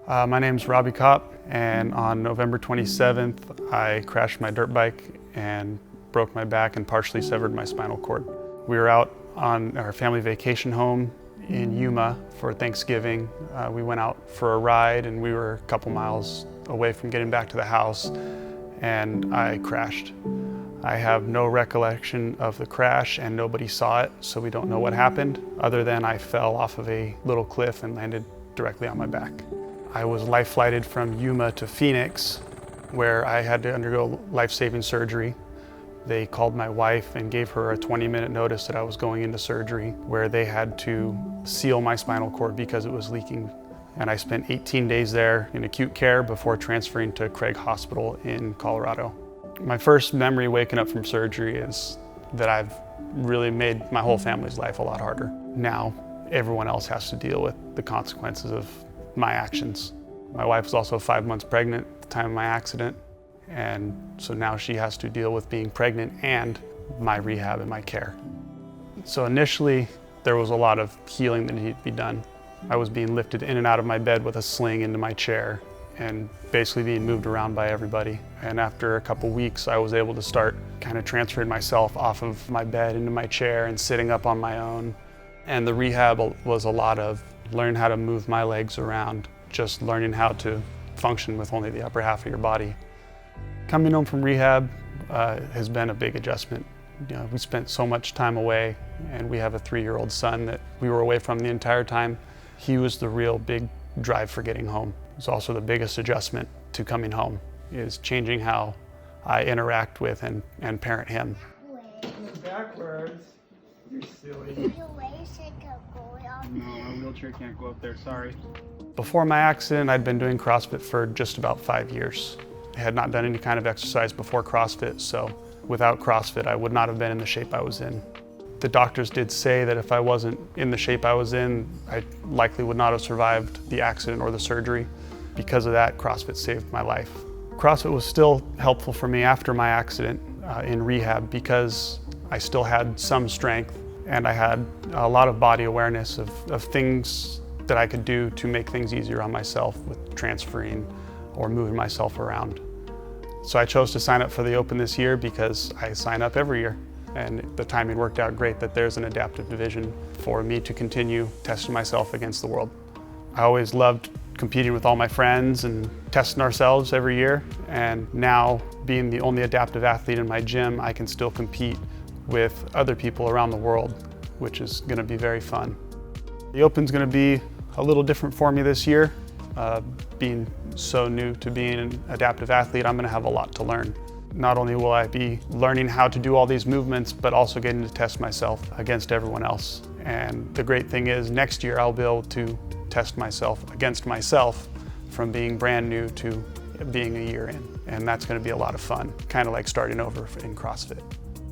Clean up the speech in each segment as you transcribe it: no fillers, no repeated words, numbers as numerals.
My name's Robbie Kopp, and on November 27th, I crashed my dirt bike and broke my back and partially severed my spinal cord. We were out on our family vacation home in Yuma for Thanksgiving. We went out for a ride and we were a couple miles away from getting back to the house, and I crashed. I have no recollection of the crash and nobody saw it, so we don't know what happened, other than I fell off of a little cliff and landed directly on my back. I was life flighted from Yuma to Phoenix, where I had to undergo life-saving surgery. They called my wife and gave her a 20-minute notice that I was going into surgery, where they had to seal my spinal cord because it was leaking. And I spent 18 days there in acute care before transferring to Craig Hospital in Colorado. My first memory waking up from surgery is that I've really made my whole family's life a lot harder. Now, everyone else has to deal with the consequences of my actions. My wife was also 5 months pregnant at the time of my accident, and so now she has to deal with being pregnant and my rehab and my care. So initially, there was a lot of healing that needed to be done. I was being lifted in and out of my bed with a sling into my chair and basically being moved around by everybody. And after a couple weeks, I was able to start kind of transferring myself off of my bed into my chair and sitting up on my own. And the rehab was a lot of learning how to move my legs around, just learning how to function with only the upper half of your body. Coming home from rehab has been a big adjustment. You know, we spent so much time away, and we have a 3-year-old son that we were away from the entire time. He was the real big drive for getting home. It's also the biggest adjustment to coming home, is changing how I interact with and parent him. Backwards. You're silly. No, a wheelchair can't go up there, sorry. Before my accident, I'd been doing CrossFit for just about 5 years. I had not done any kind of exercise before CrossFit, so without CrossFit, I would not have been in the shape I was in. The doctors did say that if I wasn't in the shape I was in, I likely would not have survived the accident or the surgery. Because of that, CrossFit saved my life. CrossFit was still helpful for me after my accident in rehab because I still had some strength and I had a lot of body awareness of things that I could do to make things easier on myself with transferring or moving myself around. So I chose to sign up for the Open this year because I sign up every year. And the timing worked out great that there's an adaptive division for me to continue testing myself against the world. I always loved competing with all my friends and testing ourselves every year. And now, being the only adaptive athlete in my gym, I can still compete with other people around the world, which is going to be very fun. The Open's going to be a little different for me this year. Being so new to being an adaptive athlete, I'm going to have a lot to learn. Not only will I be learning how to do all these movements, but also getting to test myself against everyone else. And the great thing is, next year I'll be able to test myself against myself from being brand new to being a year in. And that's going to be a lot of fun, kind of like starting over in CrossFit.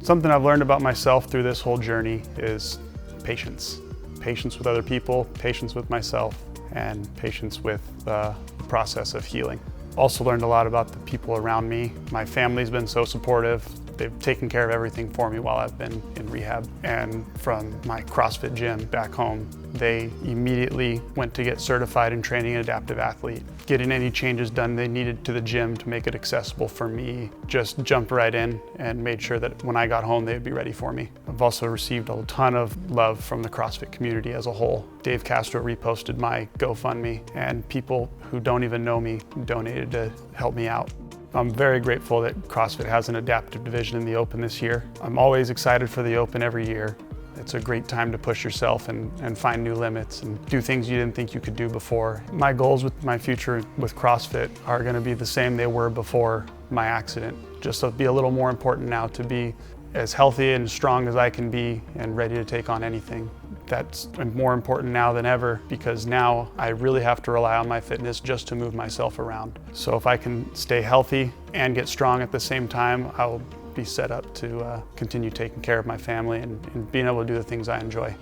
Something I've learned about myself through this whole journey is patience. Patience with other people, patience with myself, and patience with the process of healing. Also learned a lot about the people around me. My family's been so supportive. They've taken care of everything for me while I've been in rehab. And from my CrossFit gym back home, they immediately went to get certified in training an adaptive athlete. Getting any changes done they needed to the gym to make it accessible for me, just jumped right in and made sure that when I got home, they'd be ready for me. I've also received a ton of love from the CrossFit community as a whole. Dave Castro reposted my GoFundMe, and people who don't even know me donated to help me out. I'm very grateful that CrossFit has an adaptive division in the Open this year. I'm always excited for the Open every year. It's a great time to push yourself and find new limits and do things you didn't think you could do before. My goals with my future with CrossFit are going to be the same they were before my accident. Just to be a little more important now, to be as healthy and strong as I can be and ready to take on anything. That's more important now than ever, because now I really have to rely on my fitness just to move myself around. So if I can stay healthy and get strong at the same time, I'll be set up to continue taking care of my family and being able to do the things I enjoy.